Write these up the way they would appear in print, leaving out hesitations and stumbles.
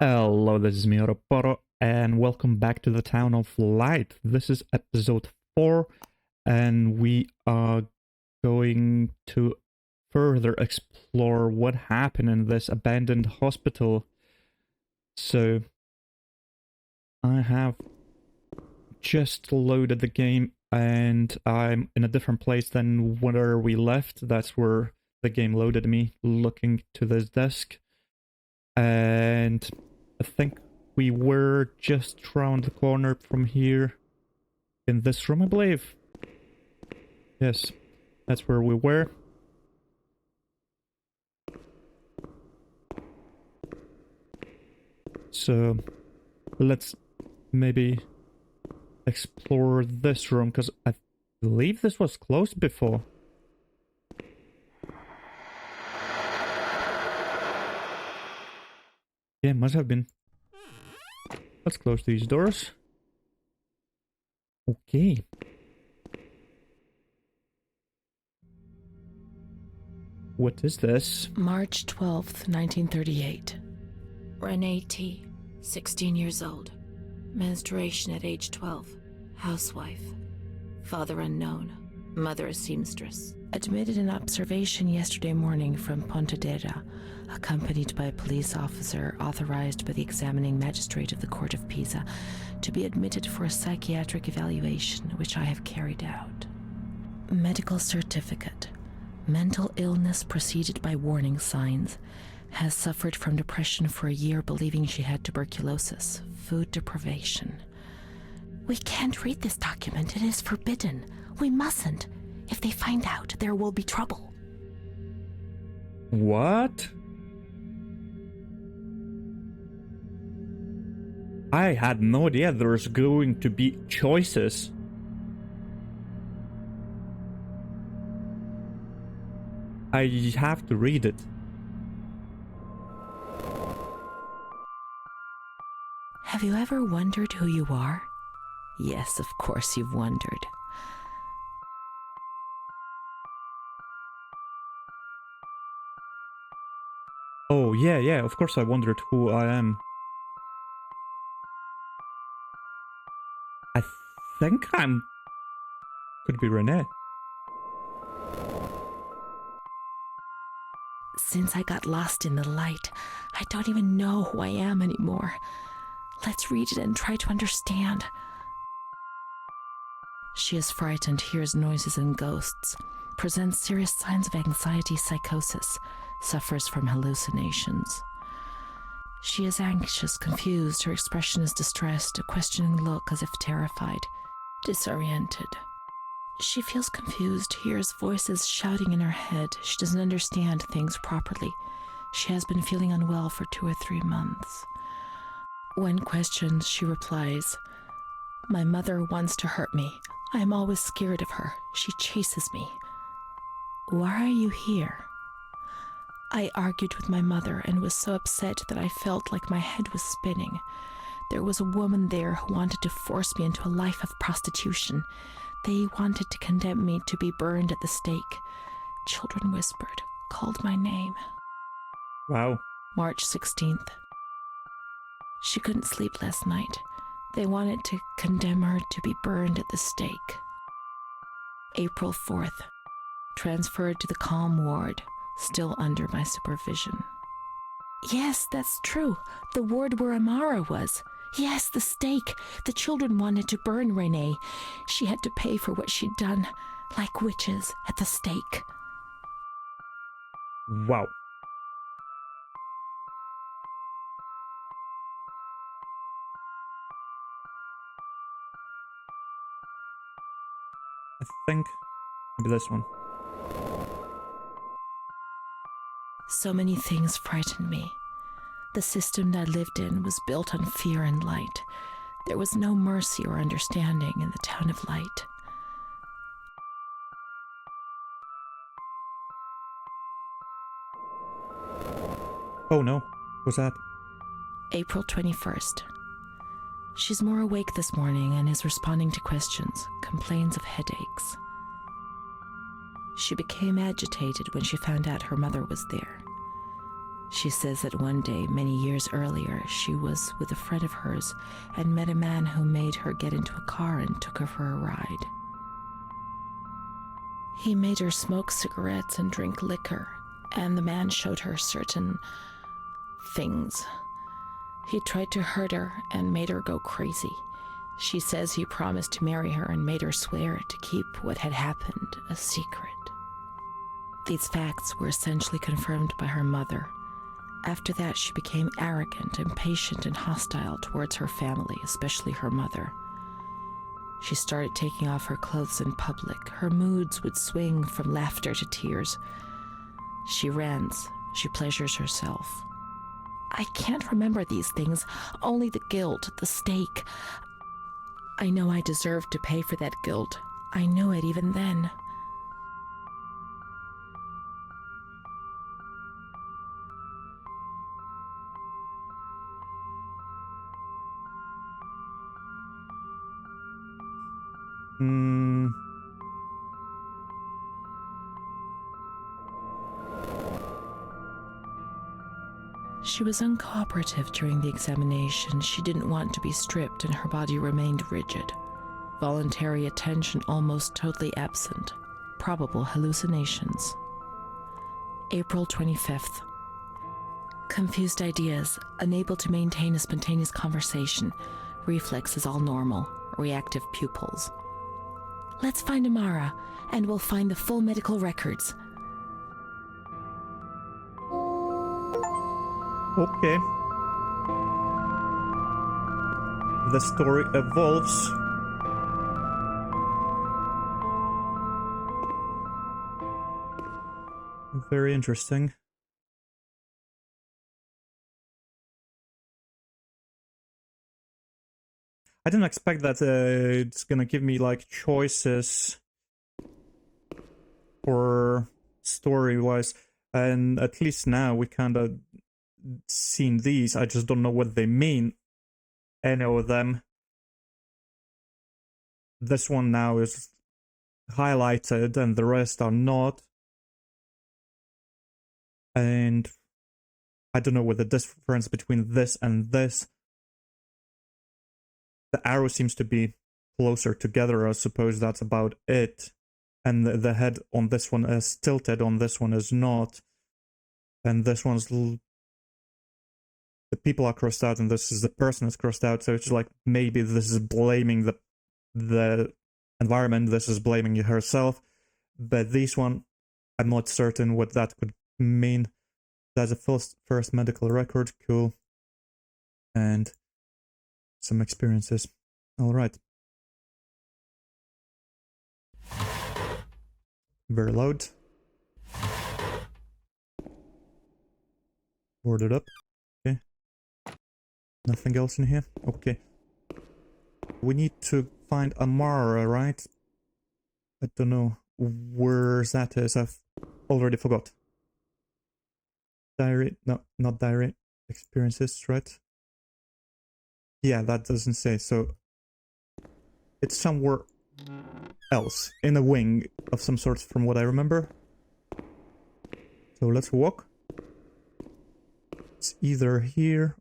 Hello, this is me, Oroporo, and welcome back to the Town of Light. This is episode 4, and we are going to further explore what happened in this abandoned hospital. So, I have just loaded the game, and I'm in a different place than where we left. That's where the game loaded me, looking to this desk. And I think we were just around the corner from here in this room, I believe. Yes, that's where we were. So let's maybe explore this room, because I believe this was closed before. Yeah, must have been. Let's close these doors. Okay. What is this? March 12th, 1938. Renee T., 16 years old. Menstruation at age 12. Housewife. Father unknown. Mother a seamstress. Admitted in observation yesterday morning from Pontedera, accompanied by a police officer authorized by the examining magistrate of the Court of Pisa to be admitted for a psychiatric evaluation, which I have carried out. Medical certificate. Mental illness preceded by warning signs. Has suffered from depression for a year, believing she had tuberculosis. Food deprivation. We can't read this document. It is forbidden. We mustn't. If they find out, there will be trouble. What? I had no idea there's going to be choices. I have to read it. Have you ever wondered who you are? Yes, of course you've wondered. Oh, yeah, of course I wondered who I am. I think I'm... Could be Renee. Since I got lost in the light, I don't even know who I am anymore. Let's read it and try to understand. She is frightened, hears noises and ghosts, presents serious signs of anxiety psychosis, suffers from hallucinations. She is anxious, confused, her expression is distressed, a questioning look as if terrified, disoriented. She feels confused, hears voices shouting in her head. She doesn't understand things properly. She has been feeling unwell for 2 or 3 months. When questioned, she replies, "My mother wants to hurt me. I am always scared of her. She chases me." "Why are you here?" "I argued with my mother and was so upset that I felt like my head was spinning. There was a woman there who wanted to force me into a life of prostitution. They wanted to condemn me to be burned at the stake. Children whispered, called my name." Wow. March 16th. She couldn't sleep last night. They wanted to condemn her to be burned at the stake. April 4th. Transferred to the calm ward, still under my supervision. Yes, that's true. The ward where Amara was. Yes, the stake. The children wanted to burn Renee. She had to pay for what she'd done, like witches at the stake. Wow. I think maybe this one. So many things frightened me. The system that I lived in was built on fear and light. There was no mercy or understanding in the town of light. Oh no, what's that? April 21st. She's more awake this morning and is responding to questions, complains of headaches. She became agitated when she found out her mother was there. She says that one day, many years earlier, she was with a friend of hers and met a man who made her get into a car and took her for a ride. He made her smoke cigarettes and drink liquor, and the man showed her certain things. He tried to hurt her and made her go crazy. She says he promised to marry her and made her swear to keep what had happened a secret. These facts were essentially confirmed by her mother. After that, she became arrogant, impatient, and hostile towards her family, especially her mother. She started taking off her clothes in public. Her moods would swing from laughter to tears. She rants. She pleasures herself. I can't remember these things, only the guilt, the stake. I know I deserved to pay for that guilt. I knew it even then. She was uncooperative during the examination. She didn't want to be stripped and her body remained rigid. Voluntary attention almost totally absent. Probable hallucinations. April 25th. Confused ideas, unable to maintain a spontaneous conversation. Reflexes all normal. Reactive pupils. Let's find Amara, and we'll find the full medical records. Okay. The story evolves. Very interesting. I didn't expect that it's gonna give me like choices for story-wise, and at least now we kind of seen these. I just don't know what they mean, any of them. This one now is highlighted and the rest are not, and I don't know what the difference between this and this. The arrow seems to be closer together. I suppose that's about it. And the head on this one is tilted, on this one is not. And this one's... the people are crossed out, and this is the person is crossed out. So it's like maybe this is blaming the environment, this is blaming herself. But this one, I'm not certain what that could mean. That's a first medical record, cool. And some experiences. All right. Very loud. Boarded up. Okay. Nothing else in here? Okay. We need to find Amara, right? I don't know where that is. I've already forgot. Diary? No, not diary. Experiences, right? Yeah, that doesn't say, so it's somewhere else, in a wing of some sort from what I remember. So let's walk. It's either here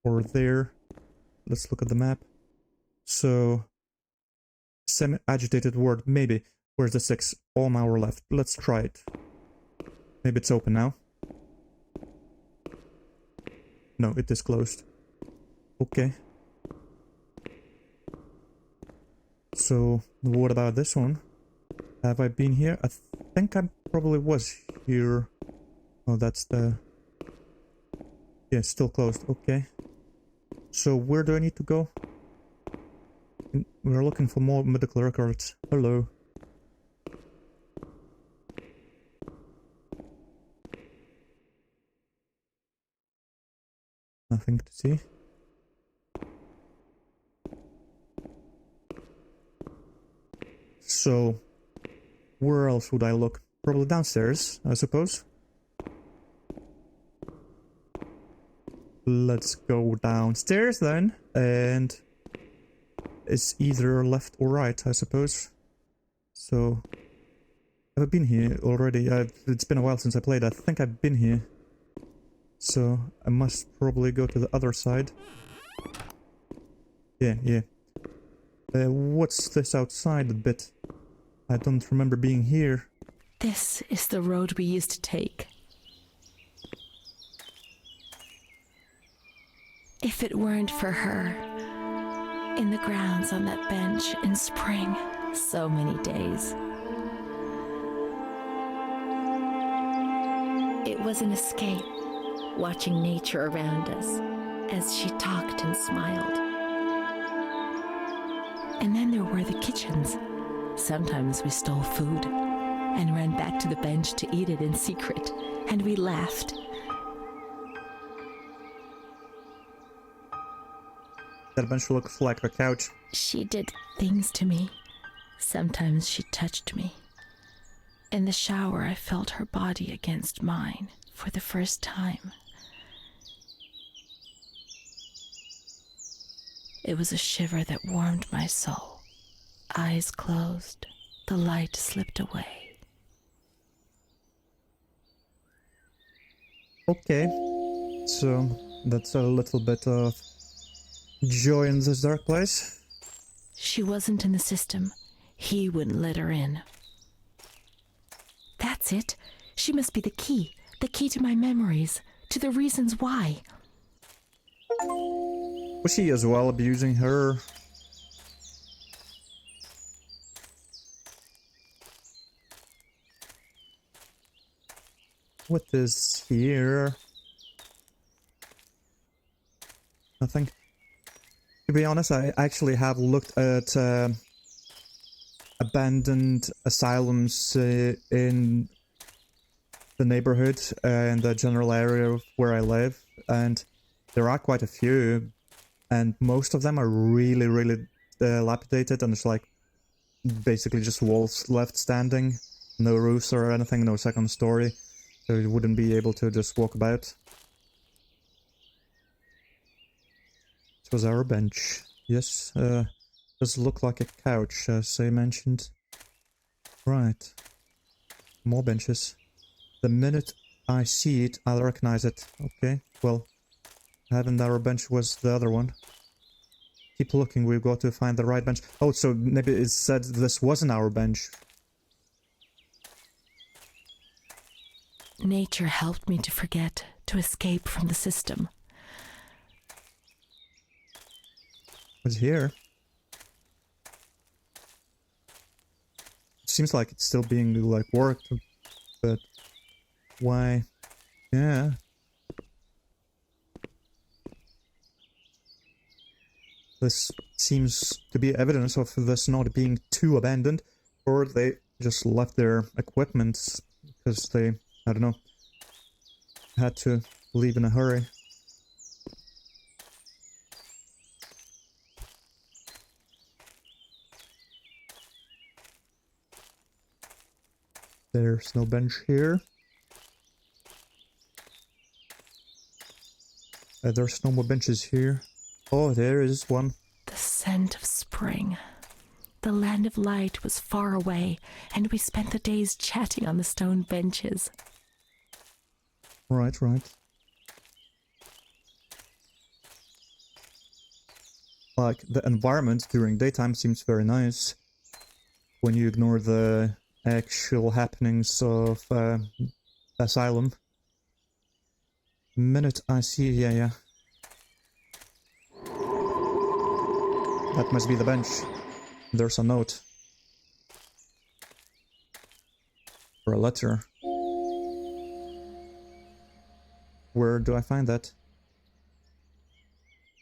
or there. Let's look at the map. So, semi-agitated word, maybe. Where's the 6? On our left. Let's try it. Maybe it's open now. No, it is closed. Okay. So, what about this one? Have I been here? I think I probably was here. Oh, that's the... yeah, still closed. Okay. So, where do I need to go? We're looking for more medical records. Hello. Nothing to see. So, where else would I look? Probably downstairs, I suppose. Let's go downstairs then, and it's either left or right, I suppose. So, have I been here already? It's been a while since I played. I think I've been here. So I must probably go to the other side. Yeah. What's this outside a bit? I don't remember being here. This is the road we used to take. If it weren't for her, in the grounds on that bench in spring, so many days. It was an escape, watching nature around us as she talked and smiled. And then there were the kitchens. Sometimes we stole food and ran back to the bench to eat it in secret, and we laughed. That bench looks like a couch. She did things to me. Sometimes she touched me. In the shower, I felt her body against mine for the first time. It was a shiver that warmed my soul. Eyes closed, the light slipped away. Okay, so that's a little bit of joy in this dark place. She wasn't in the system. He wouldn't let her in. That's it. She must be the key to my memories, to the reasons why. Was she as well abusing her? What is here? Nothing. To be honest, I actually have looked at abandoned asylums in the neighborhood and the general area where I live, and there are quite a few, and most of them are really dilapidated, and it's like basically just walls left standing, no roofs or anything, no second story, so you wouldn't be able to just walk about. This was our bench. Yes, does look like a couch, as I mentioned. Right. More benches. The minute I see it, I'll recognize it. Okay, well, haven't our bench was the other one. Keep looking, we've got to find the right bench. Oh, so maybe it said this wasn't our bench. Nature helped me to forget, to escape from the system. What's here? Seems like it's still being, like, worked, but why? Yeah. This seems to be evidence of this not being too abandoned, or they just left their equipment because they, I don't know, had to leave in a hurry. There's no bench here. There's no more benches here. Oh, there is one. The scent of spring. The land of light was far away, and we spent the days chatting on the stone benches. Right. Like, the environment during daytime seems very nice when you ignore the actual happenings of asylum. The minute I see, yeah. That must be the bench. There's a note. Or a letter. Where do I find that?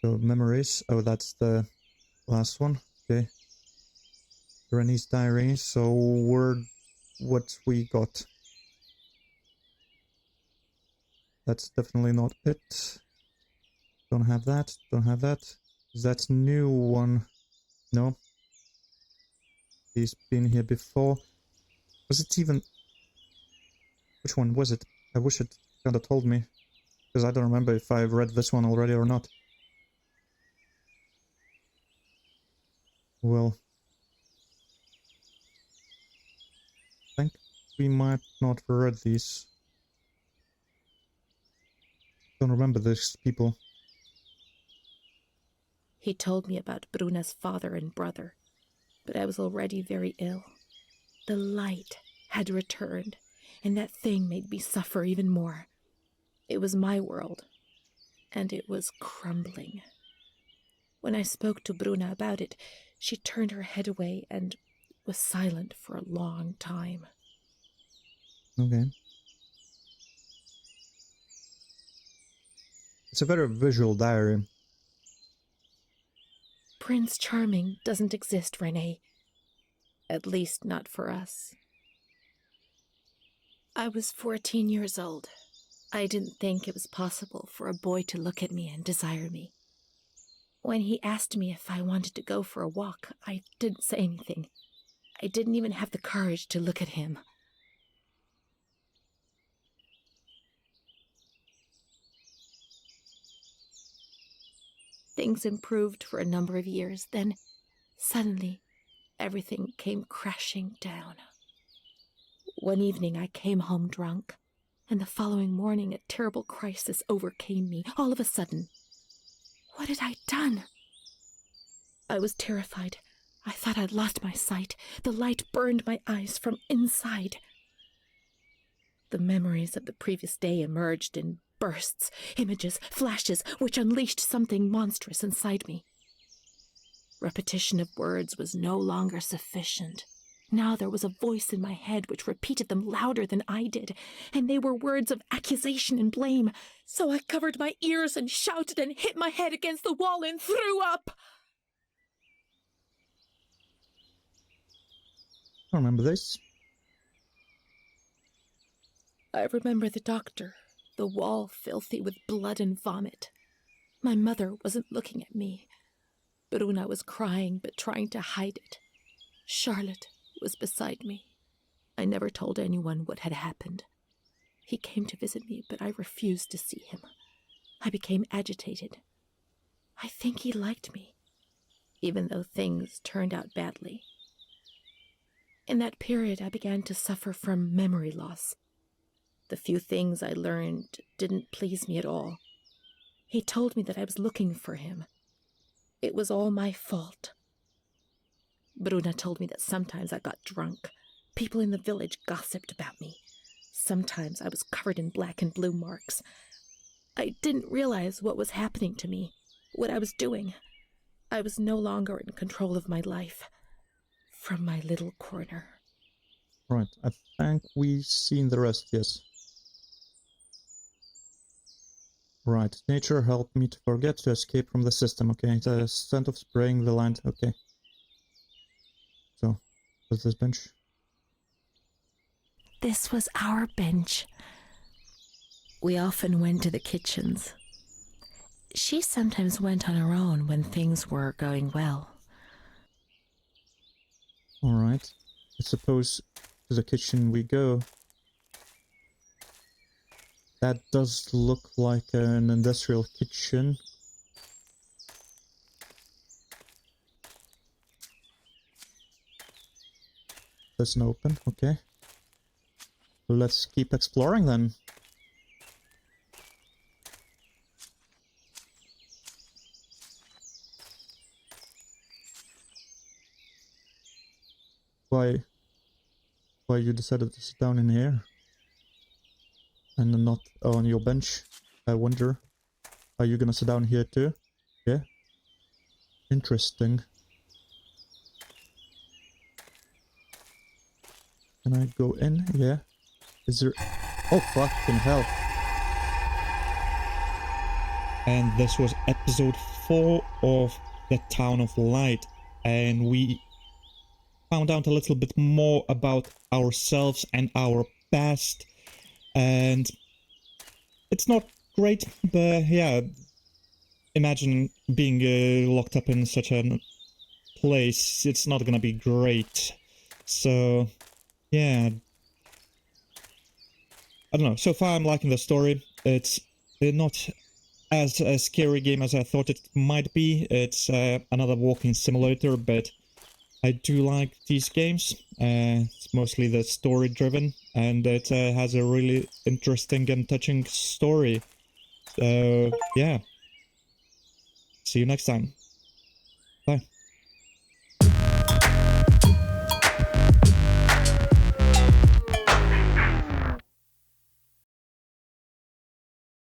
So, memories. Oh, that's the last one. Okay. Rennie's diary. So, what we got. That's definitely not it. Don't have that. That's new one. No. He's been here before. Was it even... Which one was it? I wish it kind of told me. Because I don't remember if I read this one already or not. Well... I think we might not read these. Don't remember these people. He told me about Bruna's father and brother, but I was already very ill. The light had returned, and that thing made me suffer even more. It was my world, and it was crumbling. When I spoke to Bruna about it, she turned her head away and was silent for a long time. Okay. It's a very visual diary. Prince Charming doesn't exist, Renee. At least not for us. I was 14 years old. I didn't think it was possible for a boy to look at me and desire me. When he asked me if I wanted to go for a walk, I didn't say anything. I didn't even have the courage to look at him. Things improved for a number of years, then suddenly everything came crashing down. One evening I came home drunk, and the following morning a terrible crisis overcame me all of a sudden. What had I done? I was terrified. I thought I'd lost my sight. The light burned my eyes from inside. The memories of the previous day emerged in bursts, images, flashes, which unleashed something monstrous inside me. Repetition of words was no longer sufficient. Now there was a voice in my head which repeated them louder than I did, and they were words of accusation and blame. So I covered my ears and shouted and hit my head against the wall and threw up. I remember this. I remember the doctor, the wall filthy with blood and vomit. My mother wasn't looking at me. Bruna was crying but trying to hide it. Charlotte was beside me. I never told anyone what had happened. He came to visit me, but I refused to see him. I became agitated. I think he liked me, even though things turned out badly. In that period, I began to suffer from memory loss. The few things I learned didn't please me at all. He told me that I was looking for him. It was all my fault. Bruna told me that sometimes I got drunk. People in the village gossiped about me. Sometimes I was covered in black and blue marks. I didn't realize what was happening to me, what I was doing. I was no longer in control of my life. From my little corner. Right, I think we've seen the rest, yes. Right, nature helped me to forget to escape from the system, okay. The scent of spraying the land, okay. So, what's this bench? This was our bench. We often went to the kitchens. She sometimes went on her own when things were going well. Alright, I suppose to the kitchen we go. That does look like an industrial kitchen. Doesn't open, okay. Let's keep exploring then. Why you decided to sit down in here? And not on your bench, I wonder. Are you gonna sit down here too? Yeah? Interesting. Can I go in? Yeah. Is there... Oh, fucking hell. And this was episode 4 of The Town of Light. And we found out a little bit more about ourselves and our past. And it's not great, but yeah, imagine being locked up in such a place. It's not gonna be great. So, yeah. I don't know, so far I'm liking the story. It's not as a scary game as I thought it might be. It's another walking simulator, but I do like these games. It's mostly the story driven, and it has a really interesting and touching story. So, yeah. See you next time. Bye.